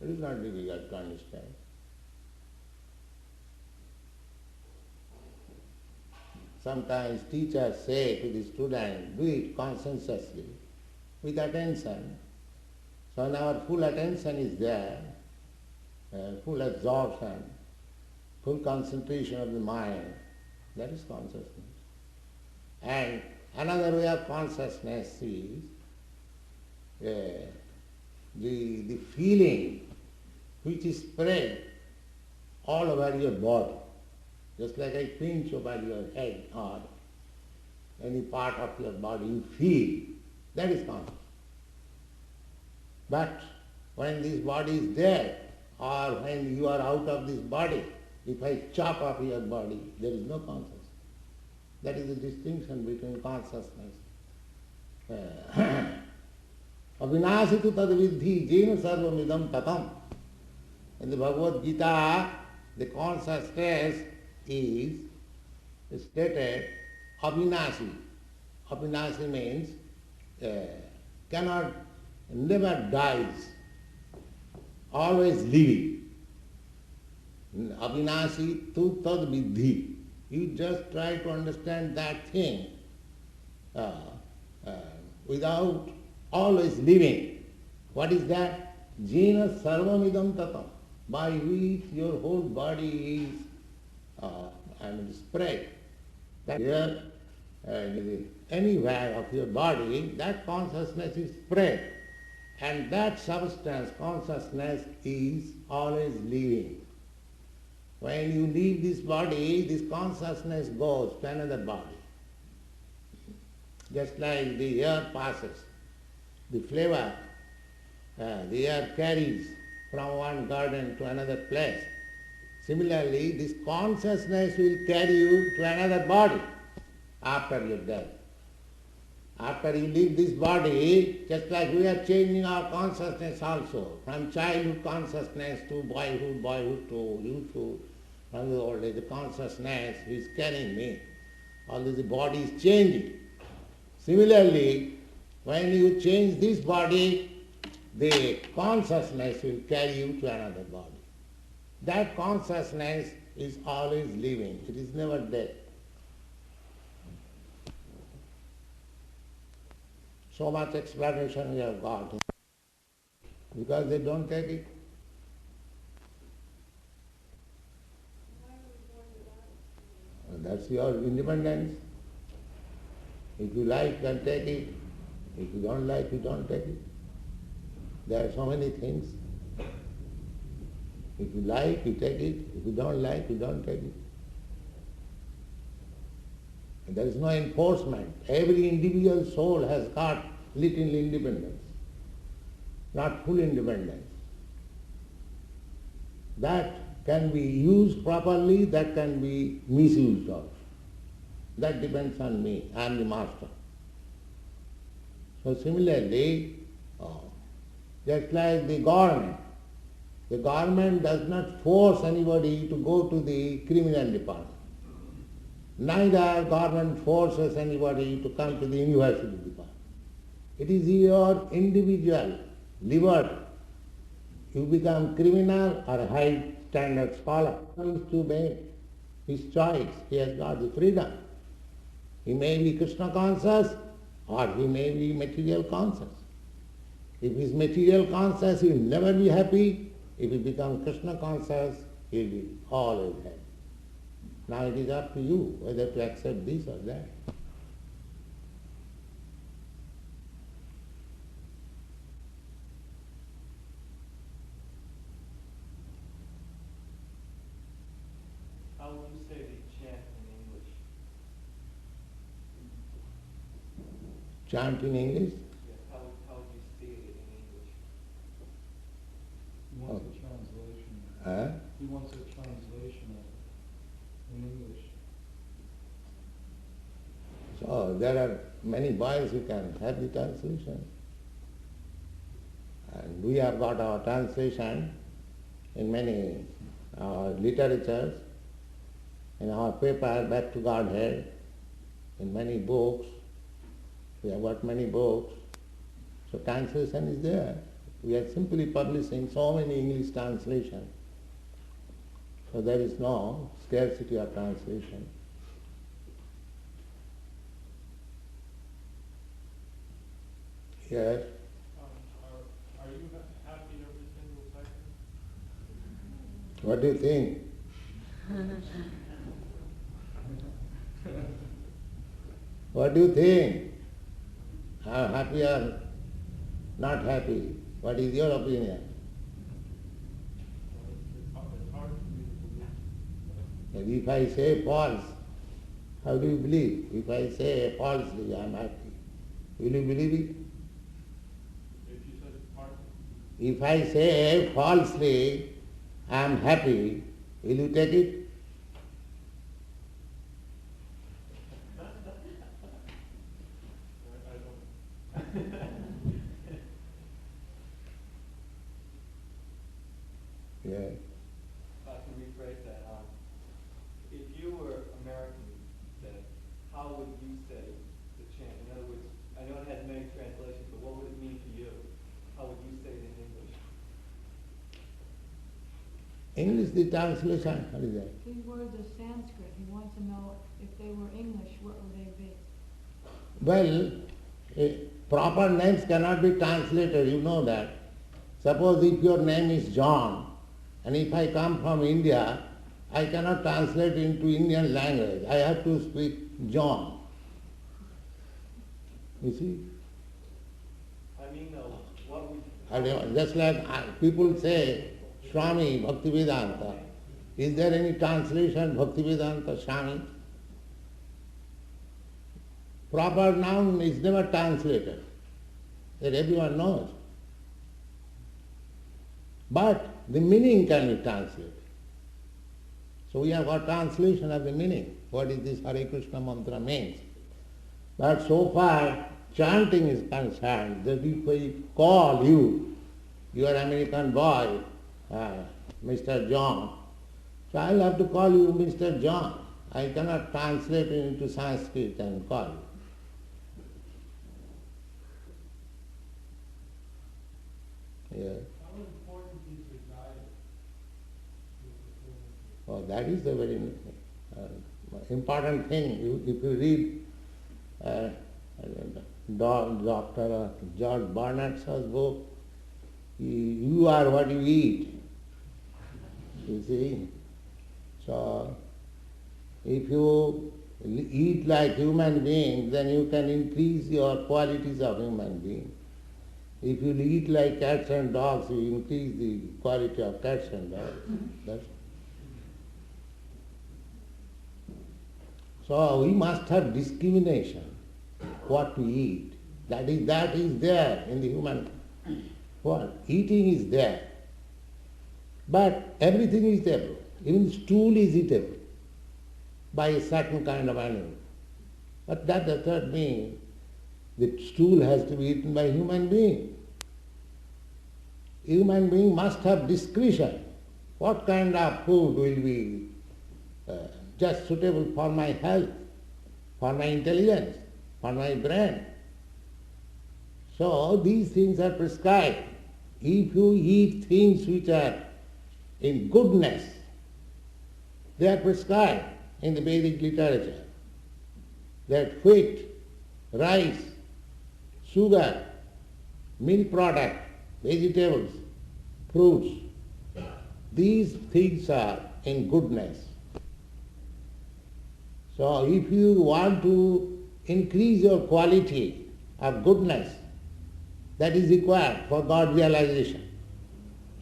It is not difficult to understand. Sometimes teachers say to the student, do it conscientiously, with attention. So when our full attention is there, full absorption, full concentration of the mind, that is consciousness. And another way of consciousness is the feeling which is spread all over your body. Just like I pinch over your head or any part of your body, you feel, that is consciousness. But when this body is dead, or when you are out of this body, if I chop off your body, there is no consciousness. That is the distinction between consciousness. Avinasitu tad vidhi jena sarvamidam tatam. In the Bhagavad Gita, the consciousness is stated avinasi. Avinasi means never dies, always living. Avinasi tu tad vidhi. You just try to understand that thing without always living. What is that? Jena sarvamidam tatam. By which your whole body is spread. That here, anywhere of your body, that consciousness is spread. And that substance, consciousness, is always living. When you leave this body, this consciousness goes to another body. Just like the air passes, the flavor, the air carries from one garden to another place. Similarly, this consciousness will carry you to another body after your death. After you leave this body, just like we are changing our consciousness also, from childhood consciousness to boyhood to youthhood, from the old age, the consciousness is carrying me. Although the body is changing. Similarly, when you change this body, the consciousness will carry you to another body. That consciousness is always living. It is never dead. So much explanation we have got. Because they don't take it. And that's your independence. If you like, you can take it. If you don't like, you don't take it. There are so many things. If you like, you take it. If you don't like, you don't take it. And there is no enforcement. Every individual soul has got little independence, not full independence. That can be used properly, that can be misused also. That depends on me. I am the master. So similarly, just like the government does not force anybody to go to the criminal department. Neither government forces anybody to come to the university department. It is your individual liberty. You become criminal or high standard scholar. He is to make his choice. He has got the freedom. He may be Krishna conscious or he may be material conscious. If he is material conscious, he will never be happy. If he becomes Krishna conscious, he will be always happy. Now it is up to you whether to accept this or that. How would you say they chant in English? Chant in English? Yes, how Huh? He wants a translation of it in English. So there are many boys who can have the translation. And we have got our translation in many literatures, in our paper, Back to Godhead, in many books. We have got many books. So translation is there. We are simply publishing so many English translations. So there is no scarcity of translation. Yes. Are you happy every single second? What do you think? What do you think? Are happy or not happy? What is your opinion? It's hard for me to believe. And if I say false, how do you believe? If I say falsely, I am happy, will you believe it? If you said pardon? If I say falsely, I am happy, will you take it? I don't. Yeah. If I can rephrase that, if you were American, then how would you say the chant? In other words, I know it has many translations, but what would it mean to you? How would you say it in English? English, the translation, what is that? These words are Sanskrit. He wants to know if they were English, what would they be? Well, proper names cannot be translated, you know that. Suppose if your name is John, and if I come from India, I cannot translate into Indian language. I have to speak John. You see? I mean, though, what would... I don't, just like people say, Swami Bhaktivedanta. Is there any translation Bhaktivedanta Swami? Proper noun is never translated. That everyone knows. But the meaning can be translated. So we have got translation of the meaning. What is this Hare Krishna mantra means? But so far chanting is concerned, that if I call you, your American boy, Mr. John, so I will have to call you Mr. John. I cannot translate it into Sanskrit and call you. Yeah. How important is the guidance? Oh, that is the very important thing. If you read Dr. George Barnett's book, you are what you eat. You see? So, if you eat like human being, then you can increase your qualities of human being. If you eat like cats and dogs, you increase the quality of cats and dogs. That's so we must have discrimination, what to eat. That is there in the human world. Eating is there. But everything is eatable. Even stool is eatable by a certain kind of animal. But that does not mean the stool has to be eaten by a human being. Human being must have discretion. What kind of food will be just suitable for my health, for my intelligence, for my brain? So these things are prescribed. If you eat things which are in goodness, they are prescribed in the Vedic literature. That wheat, rice, sugar, milk product, vegetables, fruits, these things are in goodness. So if you want to increase your quality of goodness, that is required for God realization.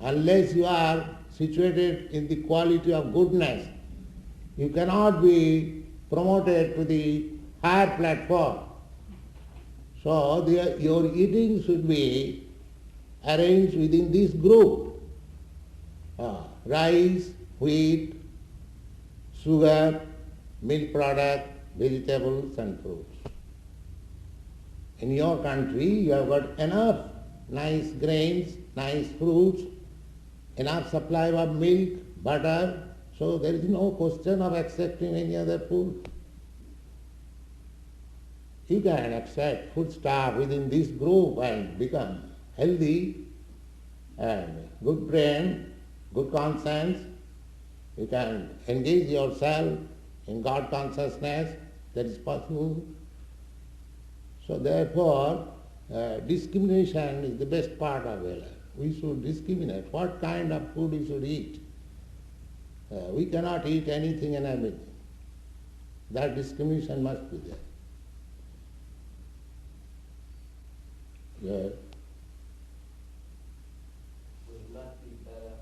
Unless you are situated in the quality of goodness, you cannot be promoted to the higher platform. So your eating should be arranged within this group. rice, wheat, sugar, milk product, vegetables and fruits. In your country you have got enough nice grains, nice fruits, enough supply of milk, butter, so there is no question of accepting any other food. You can accept foodstuff within this group and become healthy and good brain, good conscience. You can engage yourself in God consciousness, that is possible. So therefore, discrimination is the best part of our life. We should discriminate what kind of food we should eat. We cannot eat anything and everything. That discrimination must be there. Yes. Would it not be better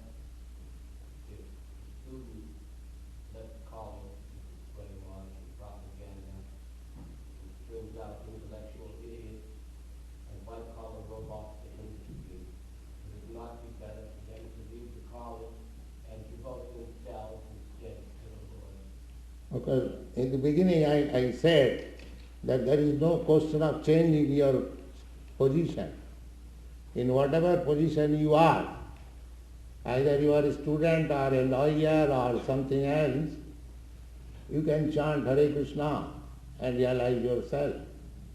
if students let college brainwash and propaganda brings out intellectual idiots and white-collar robots to interview? Would it not be better for them to leave the college and devote themselves instead to the Lord? Because in the beginning I said that there is no question of changing your position. In whatever position you are, either you are a student or a lawyer or something else, you can chant Hare Krishna and realize yourself.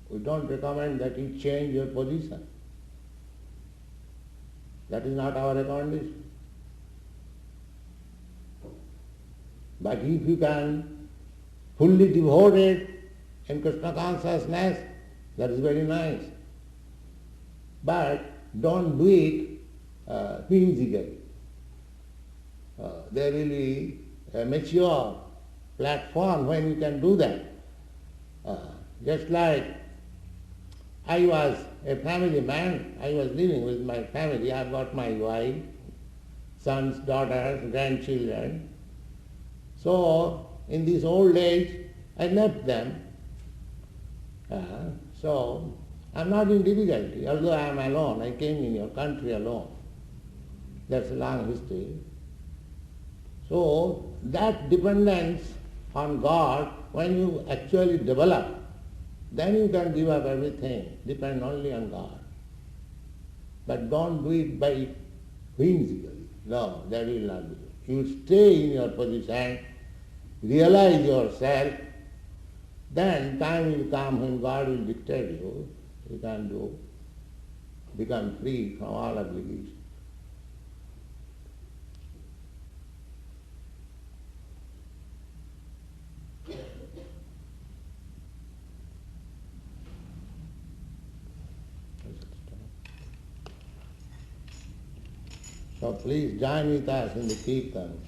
We don't recommend that you change your position. That is not our recommendation. But if you can fully devote it in Krishna consciousness, that is very nice. But don't do it whimsically. There will be a mature platform when you can do that. Just like I was a family man, I was living with my family. I've got my wife, sons, daughters, grandchildren. So in this old age, I left them. So I'm not in difficulty, although I am alone. I came in your country alone. That's a long history. So that dependence on God, when you actually develop, then you can give up everything, depend only on God. But don't do it by whimsically. No, that will not be. You stay in your position, realize yourself, then time will come when God will dictate you. You can do, become free from all obligations. So please join with us in the Kirtan.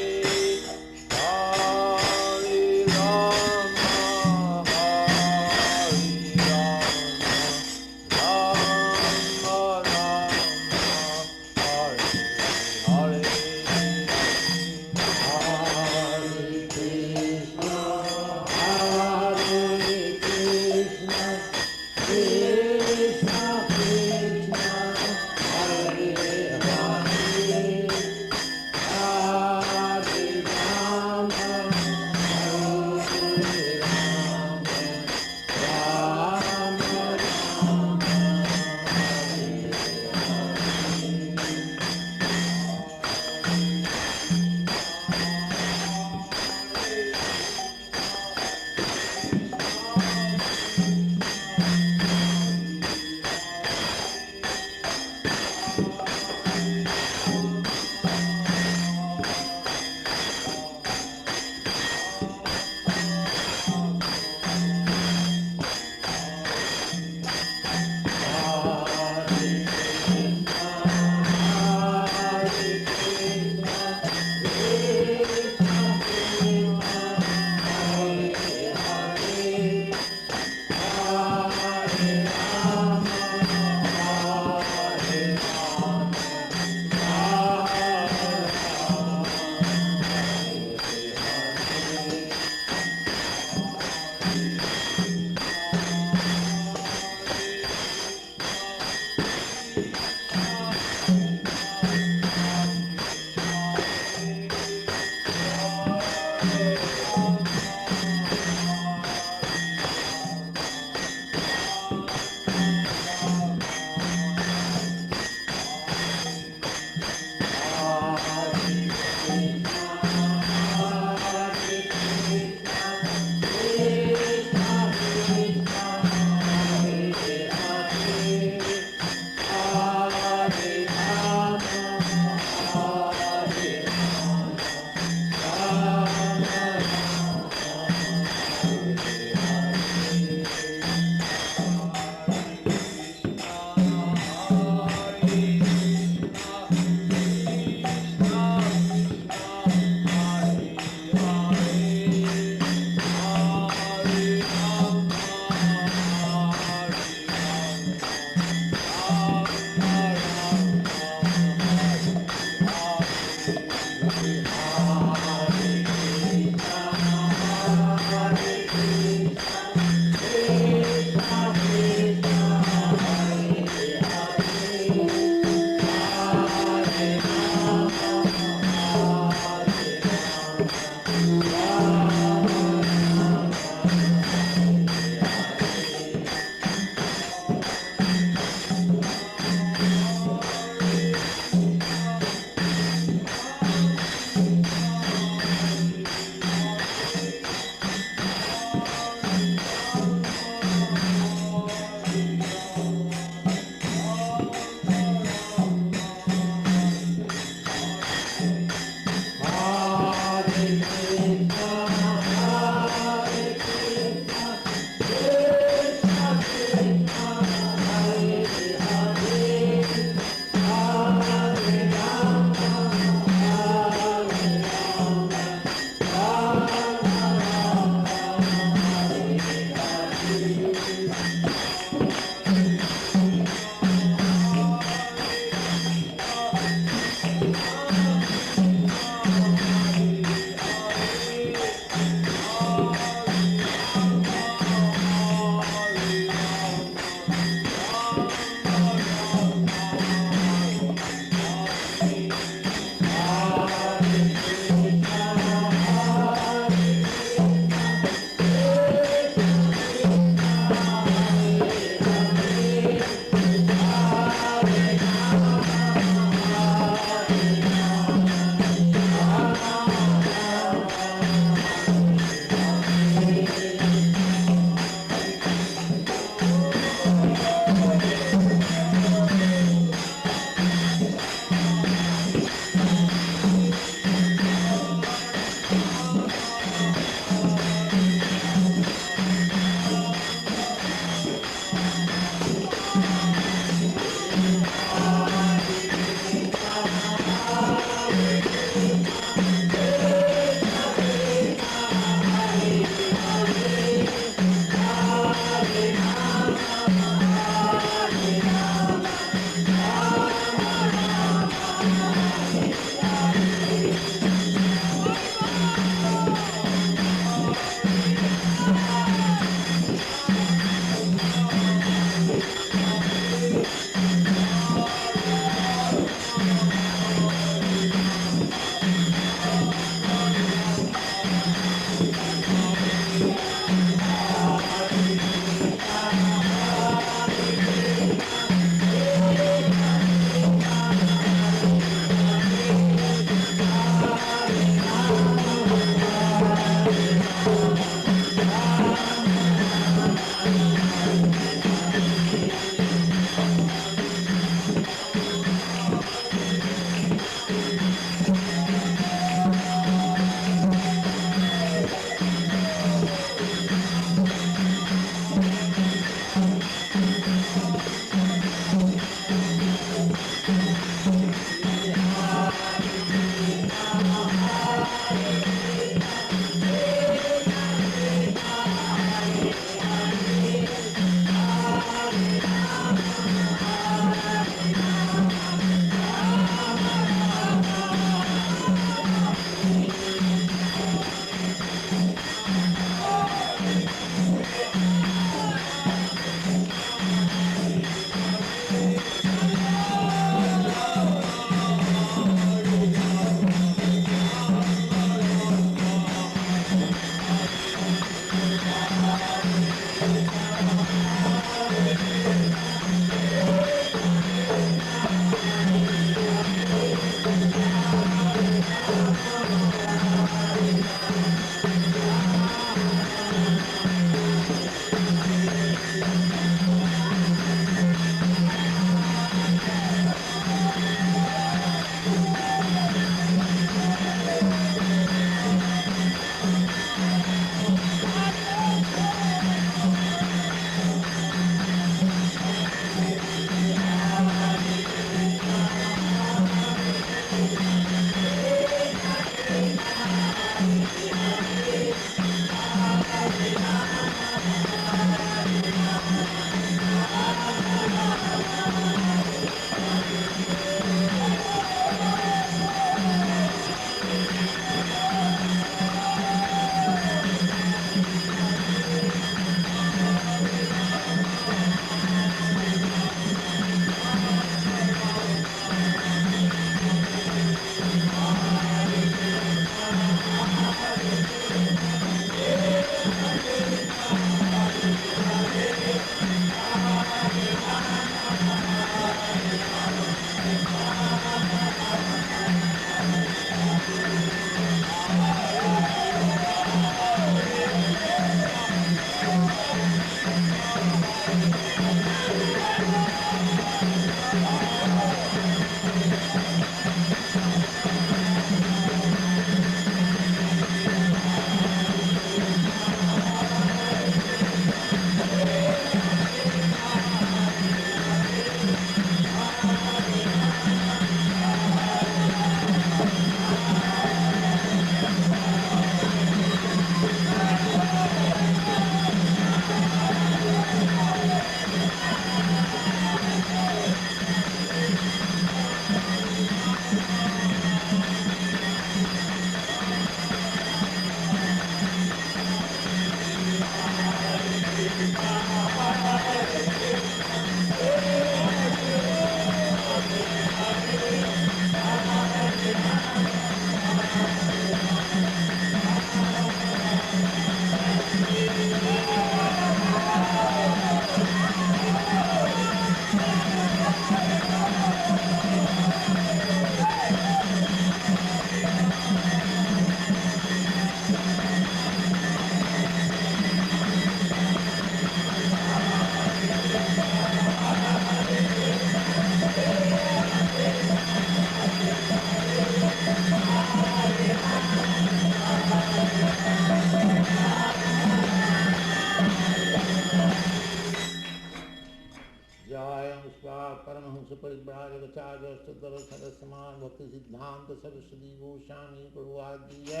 Paramahamsa Parivrajagacharya Astadhara Sarasman Bhaktisiddhanta Sarasvati Goswami Prabhupada ki jai.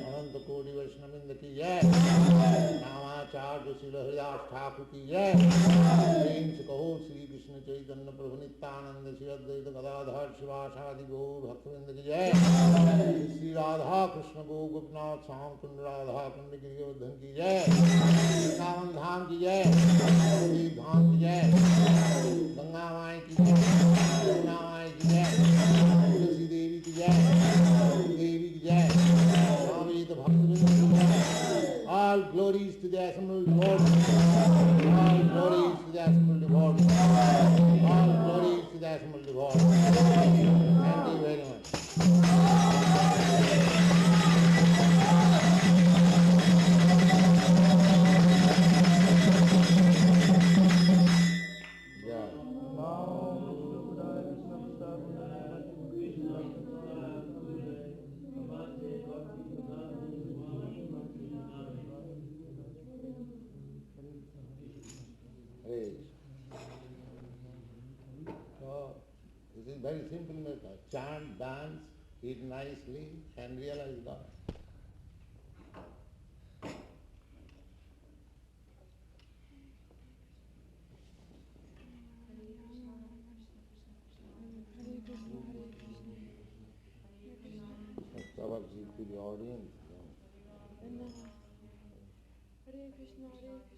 Ananta Kodi Vaishnavindra ki jai. Namacharya Srila Hridas Thakur ki jai. Prem se kaho Shri Krishna Chaitanya Prabhu Nityananda Shri Advaita Gadadhar Shivasadi Gaur Bhaktivinoda ki jai. Shri Radha Krishna Go Gopinath Sam Kund Radha Kund Girivardhan ki jai. Vrindavan Dham ki jai. Gaudiya Dham ki jai. Ganga Mai ki jai. Yamuna Mai ki jai. Tulsi Devi ki jai. Devi ki jai. Swami Bhaktivedanta ki jai. All glories to the assembled devotees. All glories to the assembled devotees. All glories to the assembled devotees. Thank you very much. So, this is very simple method. Chant, dance, eat nicely, and realize God. Prabhupada to the audience. Hare Krishna, Hare Krishna.